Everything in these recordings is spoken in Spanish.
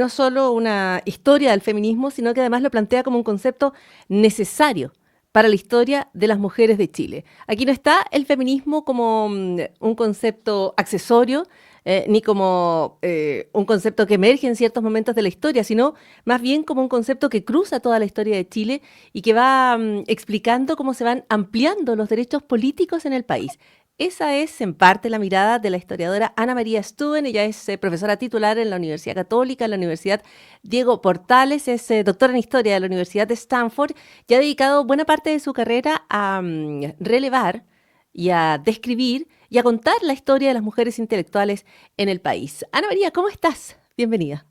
no solo una historia del feminismo, sino que además lo plantea como un concepto necesario para la historia de las mujeres de Chile. Aquí no está el feminismo como un concepto accesorio, ni como un concepto que emerge en ciertos momentos de la historia, sino más bien como un concepto que cruza toda la historia de Chile y que va explicando cómo se van ampliando los derechos políticos en el país. Esa es en parte la mirada de la historiadora Ana María Stuen. Ella es profesora titular en la Universidad Católica, en la Universidad Diego Portales, es doctora en historia de la Universidad de Stanford y ha dedicado buena parte de su carrera a relevar y a describir y a contar la historia de las mujeres intelectuales en el país. Ana María, ¿cómo estás? Bienvenida.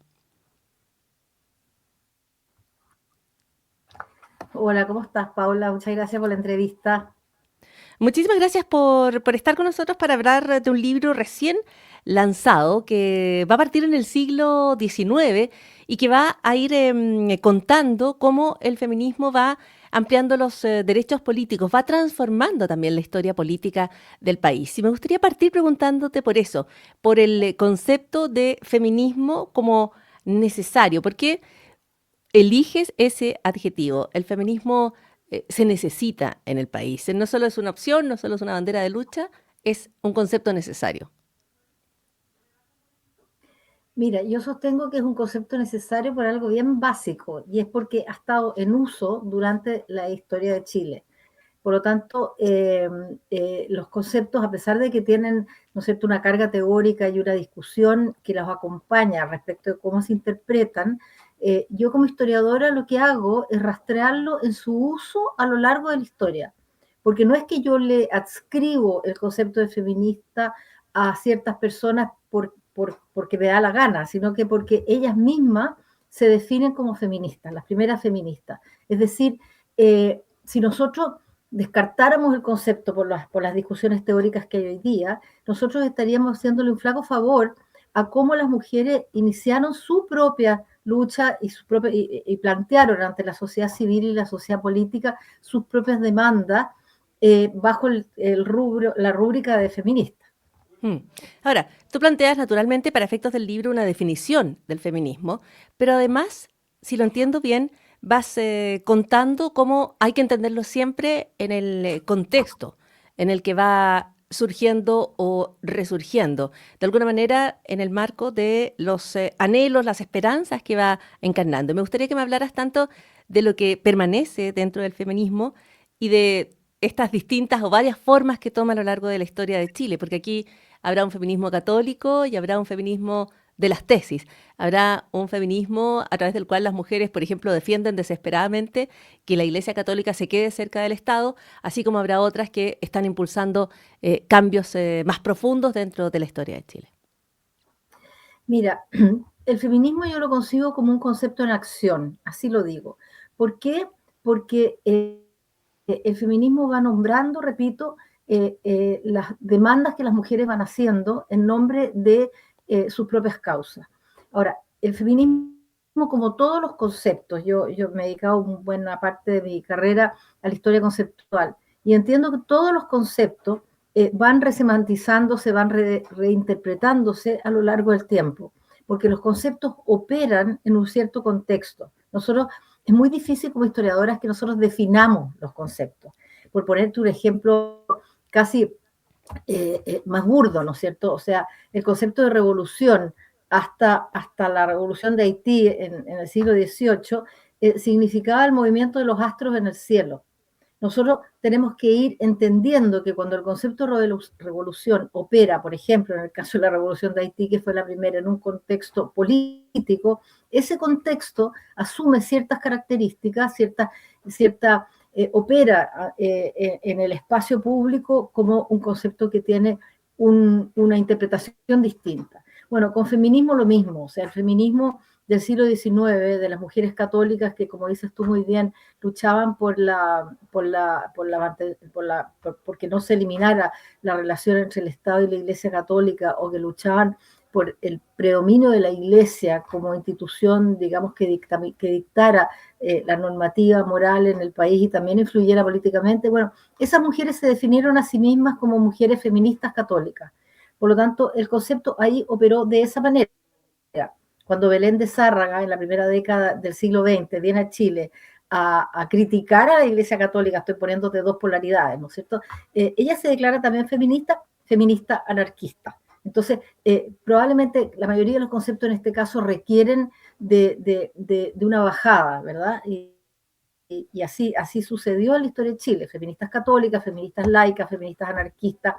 Hola, ¿cómo estás, Paula? Muchas gracias por la entrevista. Muchísimas gracias por estar con nosotros para hablar de un libro recién lanzado que va a partir en el siglo XIX y que va a ir contando cómo el feminismo va ampliando los derechos políticos, va transformando también la historia política del país. Y me gustaría partir preguntándote por eso, por el concepto de feminismo como necesario. ¿Por qué eliges ese adjetivo? El feminismo se necesita en el país. No solo es una opción, no solo es una bandera de lucha, es un concepto necesario. Mira, yo sostengo que es un concepto necesario por algo bien básico y es porque ha estado en uso durante la historia de Chile. Por lo tanto, los conceptos, a pesar de que tienen, ¿no es cierto?, una carga teórica y una discusión que los acompaña respecto de cómo se interpretan, yo como historiadora lo que hago es rastrearlo en su uso a lo largo de la historia. Porque no es que yo le adscribo el concepto de feminista a ciertas personas porque me da la gana, sino que porque ellas mismas se definen como feministas, las primeras feministas. Es decir, si nosotros descartáramos el concepto por las discusiones teóricas que hay hoy día, nosotros estaríamos haciéndole un flaco favor a cómo las mujeres iniciaron su propia lucha y plantearon ante la sociedad civil y la sociedad política sus propias demandas bajo el rubro, la rúbrica de feminista. Hmm. Ahora, tú planteas naturalmente para efectos del libro una definición del feminismo, pero además, si lo entiendo bien, vas contando cómo hay que entenderlo siempre en el contexto en el que va surgiendo o resurgiendo, de alguna manera en el marco de los anhelos, las esperanzas que va encarnando. Me gustaría que me hablaras tanto de lo que permanece dentro del feminismo y de estas distintas o varias formas que toma a lo largo de la historia de Chile, porque aquí habrá un feminismo católico y habrá un feminismo de las tesis. Habrá un feminismo a través del cual las mujeres, por ejemplo, defienden desesperadamente que la Iglesia Católica se quede cerca del Estado, así como habrá otras que están impulsando cambios más profundos dentro de la historia de Chile. Mira, el feminismo yo lo concibo como un concepto en acción, así lo digo. ¿Por qué? Porque el feminismo va nombrando, repito, las demandas que las mujeres van haciendo en nombre de sus propias causas. Ahora, el feminismo, como todos los conceptos, yo me he dedicado buena parte de mi carrera a la historia conceptual y entiendo que todos los conceptos van resemantizándose, van reinterpretándose a lo largo del tiempo, porque los conceptos operan en un cierto contexto. Nosotros es muy difícil como historiadoras que nosotros definamos los conceptos. Por ponerte un ejemplo casi más burdo, ¿no es cierto? O sea, el concepto de revolución hasta la revolución de Haití en el siglo XVIII significaba el movimiento de los astros en el cielo. Nosotros tenemos que ir entendiendo que cuando el concepto de revolución opera, por ejemplo, en el caso de la revolución de Haití, que fue la primera en un contexto político, ese contexto asume ciertas características, opera en el espacio público como un concepto que tiene una interpretación distinta. Bueno, con feminismo lo mismo, o sea, el feminismo del siglo XIX, de las mujeres católicas que, como dices tú muy bien, luchaban porque no se eliminara la relación entre el Estado y la Iglesia Católica, o que luchaban por el predominio de la Iglesia como institución, digamos, que dictara la normativa moral en el país y también influyera políticamente. Bueno, esas mujeres se definieron a sí mismas como mujeres feministas católicas. Por lo tanto, el concepto ahí operó de esa manera. cuando Belén de Zárraga, en la primera década del siglo XX, viene a Chile a criticar a la Iglesia Católica, estoy poniéndote dos polaridades, ¿no es cierto? Ella se declara también feminista, feminista anarquista. Entonces, probablemente la mayoría de los conceptos en este caso requieren de una bajada, ¿verdad? Y así sucedió en la historia de Chile, feministas católicas, feministas laicas, feministas anarquistas,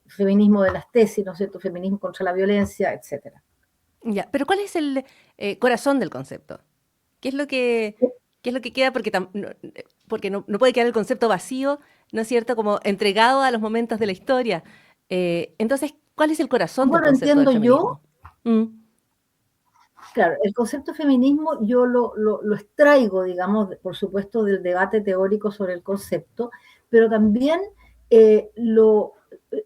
feminismo de las tesis, ¿no es cierto?, feminismo contra la violencia, etcétera. Ya, pero ¿cuál es el corazón del concepto? ¿Qué es lo que, qué es lo que queda? Porque, porque no puede quedar el concepto vacío, ¿no es cierto? Como entregado a los momentos de la historia. Entonces, ¿cuál es el corazón del ¿Cómo lo concepto del entiendo yo? feminismo? Mm, Claro, el concepto de feminismo yo lo extraigo, digamos, por supuesto, del debate teórico sobre el concepto, pero también en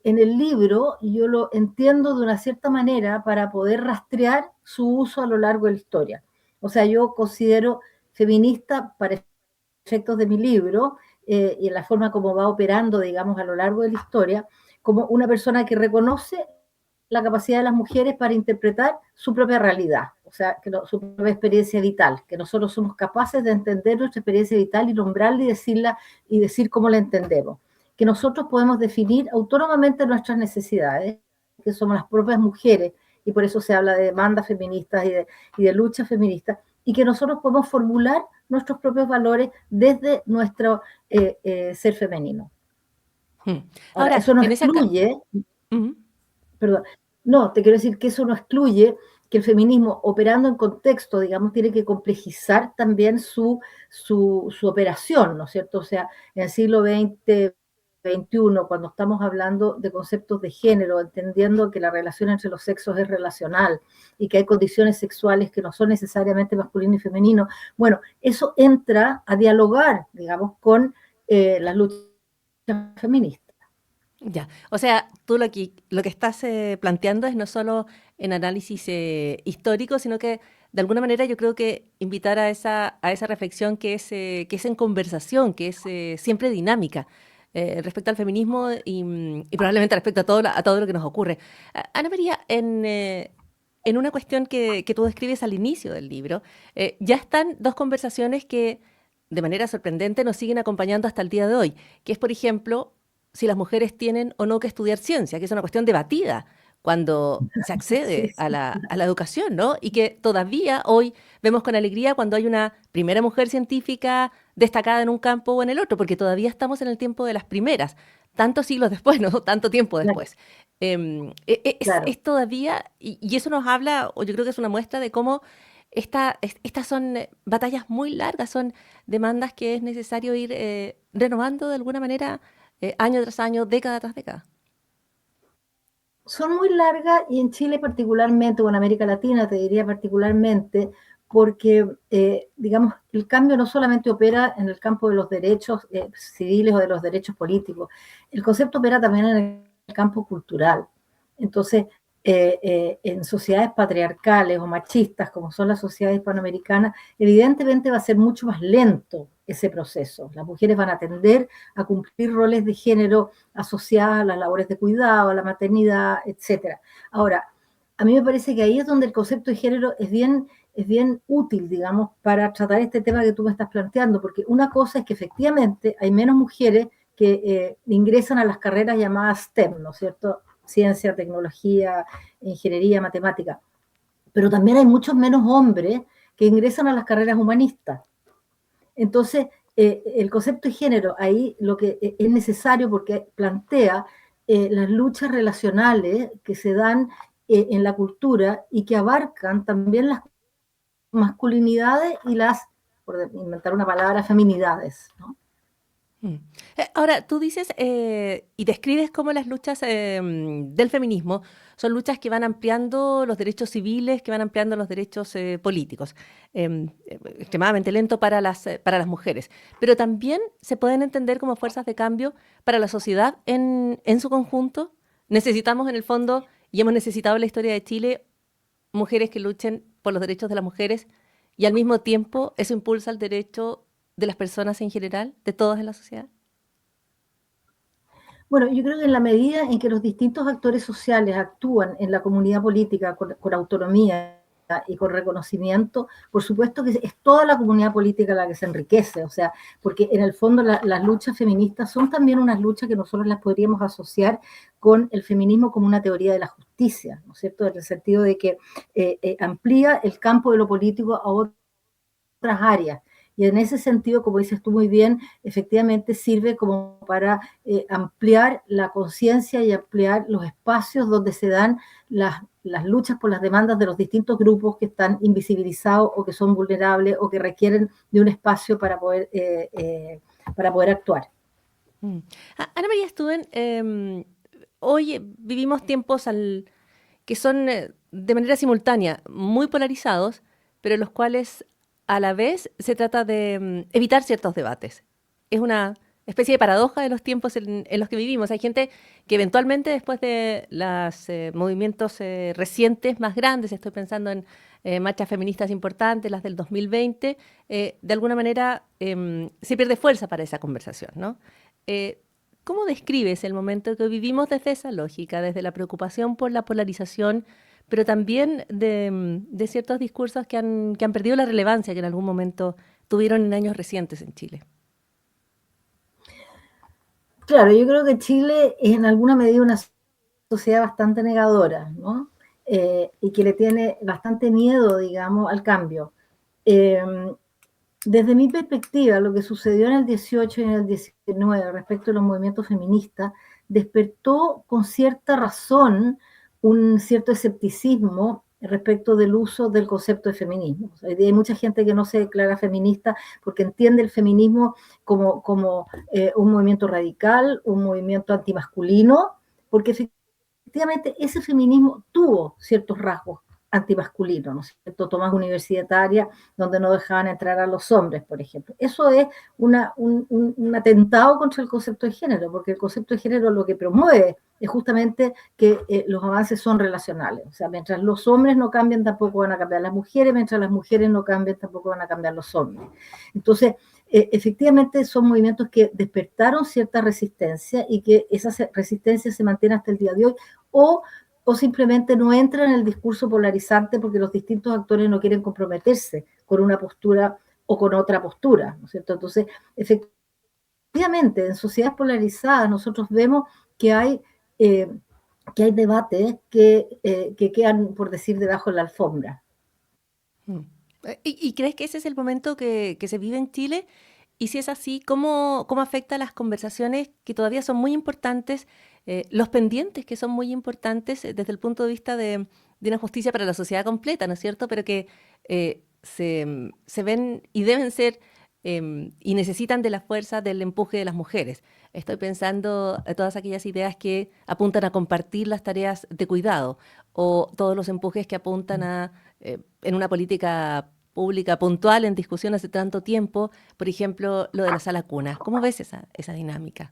el libro yo lo entiendo de una cierta manera para poder rastrear su uso a lo largo de la historia. O sea, yo considero feminista para efectos de mi libro y en la forma como va operando, digamos, a lo largo de la historia, como una persona que reconoce la capacidad de las mujeres para interpretar su propia realidad, o sea, su propia experiencia vital, que nosotros somos capaces de entender nuestra experiencia vital y nombrarla y decirla y decir cómo la entendemos, que nosotros podemos definir autónomamente nuestras necesidades, que somos las propias mujeres, y por eso se habla de demandas feministas y de luchas feministas, y que nosotros podemos formular nuestros propios valores desde nuestro ser femenino. mm. Ahora, Ahora, eso no en esa... excluye, Ujú. perdón, no, te quiero decir que eso no excluye que el feminismo, operando en contexto, digamos, tiene que complejizar también su operación, ¿no es cierto? O sea, en el siglo XX, XXI, cuando estamos hablando de conceptos de género, entendiendo que la relación entre los sexos es relacional y que hay condiciones sexuales que no son necesariamente masculino y femenino, bueno, eso entra a dialogar, digamos, con las luchas feministas. Ya, o sea, tú lo que estás planteando es no solo en análisis histórico, sino que de alguna manera yo creo que invitar a esa reflexión que es en conversación, que es siempre dinámica respecto al feminismo y probablemente respecto a todo lo que nos ocurre. Ana María, en una cuestión que tú describes al inicio del libro, ya están dos conversaciones que de manera sorprendente nos siguen acompañando hasta el día de hoy, que es, por ejemplo, si las mujeres tienen o no que estudiar ciencia, que es una cuestión debatida cuando se Sí, accede sí. a la educación, ¿no? Y que todavía hoy vemos con alegría cuando hay una primera mujer científica destacada en un campo o en el otro, porque todavía estamos en el tiempo de las primeras, tantos siglos después, ¿no? Tanto tiempo Claro, después. claro. Es todavía, y eso nos habla, o yo creo que es una muestra de cómo estas son batallas muy largas, son demandas que es necesario ir renovando de alguna manera año tras año, década tras década. Son muy largas y en Chile particularmente, o en América Latina te diría particularmente, porque, digamos, el cambio no solamente opera en el campo de los derechos civiles o de los derechos políticos, el concepto opera también en el campo cultural. Entonces, en sociedades patriarcales o machistas, como son las sociedades hispanoamericanas, evidentemente va a ser mucho más lento ese proceso. Las mujeres van a tender a cumplir roles de género asociadas a las labores de cuidado, a la maternidad, etcétera. Ahora, a mí me parece que ahí es donde el concepto de género es bien útil, digamos, para tratar este tema que tú me estás planteando, porque una cosa es que efectivamente hay menos mujeres que ingresan a las carreras llamadas STEM, ¿no es cierto? Ciencia, tecnología, ingeniería, matemática. Pero también hay muchos menos hombres que ingresan a las carreras humanistas. Entonces, el concepto de género ahí lo que es necesario porque plantea las luchas relacionales que se dan en la cultura y que abarcan también las masculinidades y las, por inventar una palabra, feminidades, ¿no? Mm. Ahora, tú dices y describes cómo las luchas del feminismo son luchas que van ampliando los derechos civiles, que van ampliando los derechos políticos. Extremadamente lento para las mujeres. Pero también se pueden entender como fuerzas de cambio para la sociedad en su conjunto. Necesitamos, en el fondo, y hemos necesitado en la historia de Chile, mujeres que luchen por los derechos de las mujeres y al mismo tiempo eso impulsa el derecho de las personas en general, de todas en la sociedad. Bueno, yo creo que en la medida en que los distintos actores sociales actúan en la comunidad política con autonomía y con reconocimiento, por supuesto que es toda la comunidad política la que se enriquece, o sea, porque en el fondo las luchas feministas son también unas luchas que nosotros las podríamos asociar con el feminismo como una teoría de la justicia, ¿no es cierto? En el sentido de que amplía el campo de lo político a otras áreas. Y en ese sentido, como dices tú muy bien, efectivamente sirve como para ampliar la conciencia y ampliar los espacios donde se dan las luchas por las demandas de los distintos grupos que están invisibilizados o que son vulnerables o que requieren de un espacio para poder actuar. Mm. Ana María Studen, hoy vivimos tiempos que son de manera simultánea muy polarizados, pero en los cuales a la vez se trata de evitar ciertos debates. Es una especie de paradoja de los tiempos en los que vivimos. Hay gente que eventualmente después de los movimientos recientes más grandes, estoy pensando en marchas feministas importantes, las del 2020, de alguna manera se pierde fuerza para esa conversación, ¿no? Eh, ¿Cómo describes el momento que vivimos desde esa lógica, desde la preocupación por la polarización, pero también de ciertos discursos que han perdido la relevancia que en algún momento tuvieron en años recientes en Chile? Claro, yo creo que Chile es en alguna medida una sociedad bastante negadora, ¿no? Y que le tiene bastante miedo, digamos, al cambio. Eh, Desde mi perspectiva, lo que sucedió en el 18 y en el 19 respecto a los movimientos feministas despertó con cierta razón un cierto escepticismo respecto del uso del concepto de feminismo. O sea, hay mucha gente que no se declara feminista porque entiende el feminismo como un movimiento radical, un movimiento antimasculino, porque efectivamente ese feminismo tuvo ciertos rasgos antimasculinos, ¿no es cierto? Tomas universitarias donde no dejaban entrar a los hombres, por ejemplo. Eso es un atentado contra el concepto de género, porque el concepto de género lo que promueve es justamente que los avances son relacionales. O sea, mientras los hombres no cambian, tampoco van a cambiar las mujeres, mientras las mujeres no cambian, tampoco van a cambiar los hombres. Entonces, efectivamente son movimientos que despertaron cierta resistencia y que esa resistencia se mantiene hasta el día de hoy, o, o simplemente no entra en el discurso polarizante porque los distintos actores no quieren comprometerse con una postura o con otra postura, ¿no es cierto? Entonces, efectivamente, en sociedades polarizadas nosotros vemos que eh, que hay debates que quedan, por decir, debajo de la alfombra. Mm. ¿Y crees que ese es el momento que se vive en Chile? Y si es así, ¿cómo afecta las conversaciones que todavía son muy importantes, los pendientes que son muy importantes desde el punto de vista de una justicia para la sociedad completa, ¿no es cierto? Pero que se ven y deben ser y necesitan de la fuerza del empuje de las mujeres. Estoy pensando en todas aquellas ideas que apuntan a compartir las tareas de cuidado o todos los empujes que apuntan a, en una política pública puntual en discusión hace tanto tiempo, por ejemplo, lo de la sala cuna. ¿Cómo ves esa dinámica?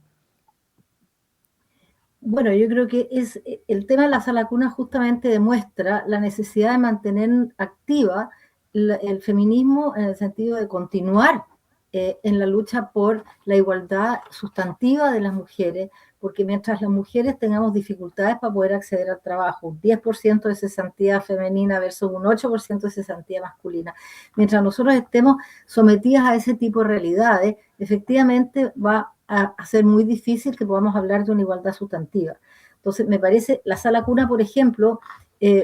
Bueno, yo creo que es el tema de la sala cuna justamente demuestra la necesidad de mantener activa el feminismo en el sentido de continuar en la lucha por la igualdad sustantiva de las mujeres, porque mientras las mujeres tengamos dificultades para poder acceder al trabajo, un 10% de cesantía femenina versus un 8% de cesantía masculina, mientras nosotros estemos sometidas a ese tipo de realidades, efectivamente va a ser muy difícil que podamos hablar de una igualdad sustantiva. Entonces, me parece la sala cuna, por ejemplo,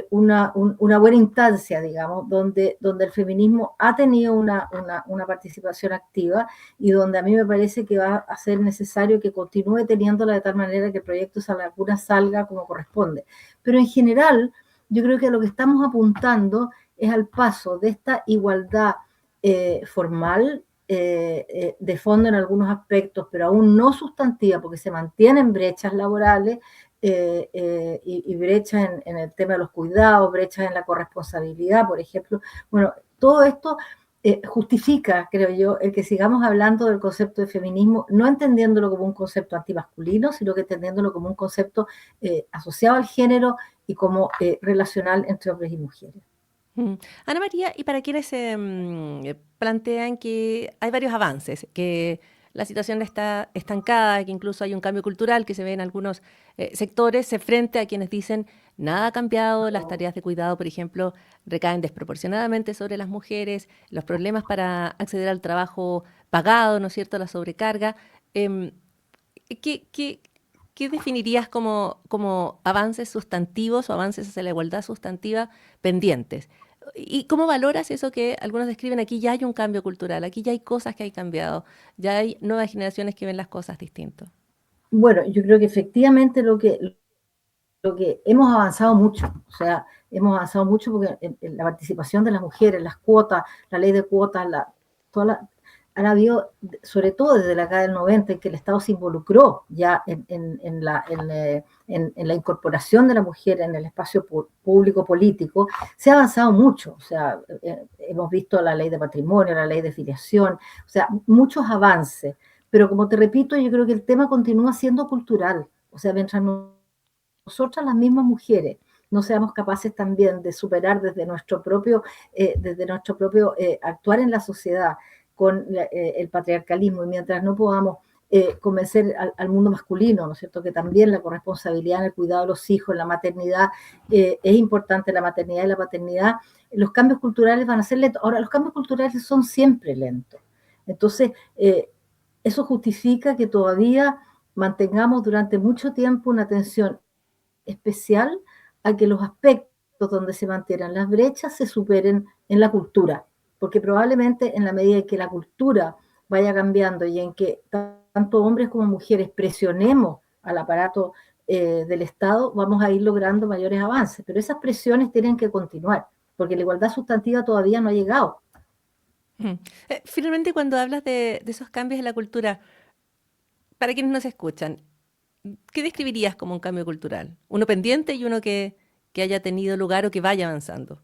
una buena instancia, digamos, donde el feminismo ha tenido una participación activa y donde a mí me parece que va a ser necesario que continúe teniéndola de tal manera que el proyecto Sala Cuna salga como corresponde. Pero en general, yo creo que a lo que estamos apuntando es al paso de esta igualdad formal, de fondo en algunos aspectos, pero aún no sustantiva, porque se mantienen brechas laborales y brechas en el tema de los cuidados, brechas en la corresponsabilidad, por ejemplo. Bueno, todo esto justifica, creo yo, el que sigamos hablando del concepto de feminismo, no entendiéndolo como un concepto antimasculino, sino que entendiéndolo como un concepto asociado al género y como relacional entre hombres y mujeres. Mm. Ana María, y para quienes plantean que hay varios avances, que la situación está estancada, que incluso hay un cambio cultural que se ve en algunos sectores, se frente a quienes dicen nada ha cambiado, las tareas de cuidado, por ejemplo, recaen desproporcionadamente sobre las mujeres, los problemas para acceder al trabajo pagado, ¿no es cierto?, la sobrecarga. Em, ¿qué, qué- qué definirías como avances sustantivos o avances hacia la igualdad sustantiva pendientes? ¿Y cómo valoras eso que algunos describen aquí? Ya hay un cambio cultural, aquí ya hay cosas que hay cambiado, ya hay nuevas generaciones que ven las cosas distintas. Bueno, yo creo que efectivamente lo que hemos avanzado mucho, o sea, hemos avanzado mucho porque en la participación de las mujeres, las cuotas, la ley de cuotas, han habido, sobre todo desde la década del 90, en que el Estado se involucró ya en la incorporación de la mujer en el espacio público político, se ha avanzado mucho, o sea, hemos visto la ley de patrimonio, la ley de filiación, o sea, muchos avances, pero como te repito, yo creo que el tema continúa siendo cultural, o sea, mientras nosotras las mismas mujeres no seamos capaces también de superar desde nuestro propio actuar en la sociedad con el patriarcalismo, y mientras no podamos convencer al mundo masculino, ¿no es cierto?, que también la corresponsabilidad en el cuidado de los hijos, en la maternidad, es importante, la maternidad y la paternidad, los cambios culturales van a ser lentos. Ahora, los cambios culturales son siempre lentos. Entonces, eso justifica que todavía mantengamos durante mucho tiempo una atención especial a que los aspectos donde se mantienen las brechas se superen en la cultura, porque probablemente en la medida en que la cultura vaya cambiando y en que tanto hombres como mujeres presionemos al aparato del Estado, vamos a ir logrando mayores avances, pero esas presiones tienen que continuar, porque la igualdad sustantiva todavía no ha llegado. Mm. Finalmente, cuando hablas de esos cambios en la cultura, para quienes nos escuchan, ¿qué describirías como un cambio cultural? Uno pendiente y uno que haya tenido lugar o que vaya avanzando.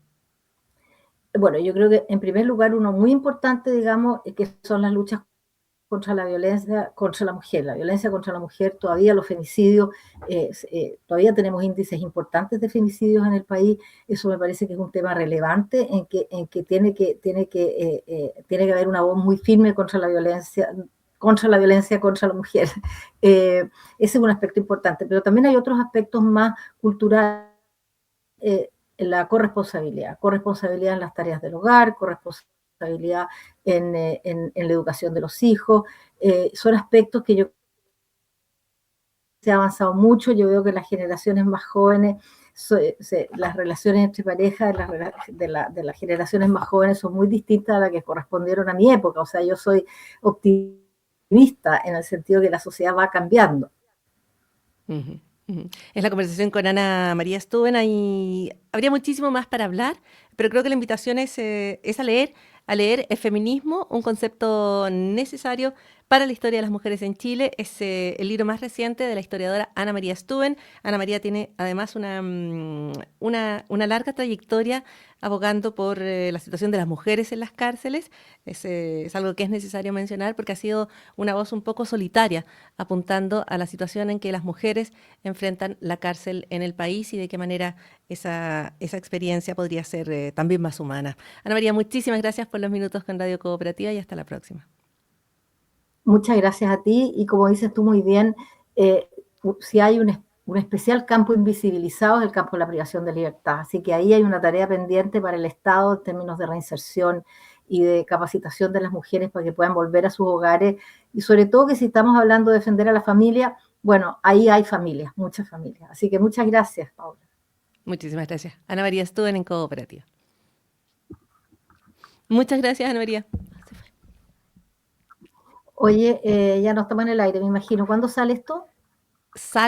Bueno, yo creo que en primer lugar uno muy importante, digamos, que son las luchas contra la violencia contra la mujer. La violencia contra la mujer, todavía los femicidios, todavía tenemos índices importantes de femicidios en el país. Eso me parece que es un tema relevante en que tiene que haber una voz muy firme contra la violencia contra la mujer. Ese es un aspecto importante, pero también hay otros aspectos más culturales, eh, la corresponsabilidad en las tareas del hogar, corresponsabilidad en la educación de los hijos, son aspectos que yo se ha avanzado mucho. Yo veo que las generaciones más jóvenes, las relaciones entre parejas de las generaciones más jóvenes son muy distintas a las que correspondieron a mi época. O sea, yo soy optimista en el sentido que la sociedad va cambiando. Ujú, ujú. Es la conversación con Ana María Stúben. Ahí habría muchísimo más para hablar, pero creo que la invitación es a leer El feminismo, un concepto necesario para la historia de las mujeres en Chile. Es el libro más reciente de la historiadora Ana María Stúben. Ana María tiene además una larga trayectoria abogando por la situación de las mujeres en las cárceles. Es algo que es necesario mencionar porque ha sido una voz un poco solitaria apuntando a la situación en que las mujeres enfrentan la cárcel en el país y de qué manera esa experiencia podría ser también más humana. Ana María, muchísimas gracias por los minutos con Radio Cooperativa y hasta la próxima. Muchas gracias a ti, y como dices tú muy bien, eh, si hay un especial campo invisibilizado es el campo de la privación de libertad, así que ahí hay una tarea pendiente para el Estado en términos de reinserción y de capacitación de las mujeres para que puedan volver a sus hogares, y sobre todo que si estamos hablando de defender a la familia, bueno, ahí hay familias, muchas familias, así que muchas gracias, Paula. Muchísimas gracias. Ana María Stúben en Cooperativa. Muchas gracias, Ana María. Oye, ya no estamos en el aire, me imagino. ¿Cuándo sale esto? Sal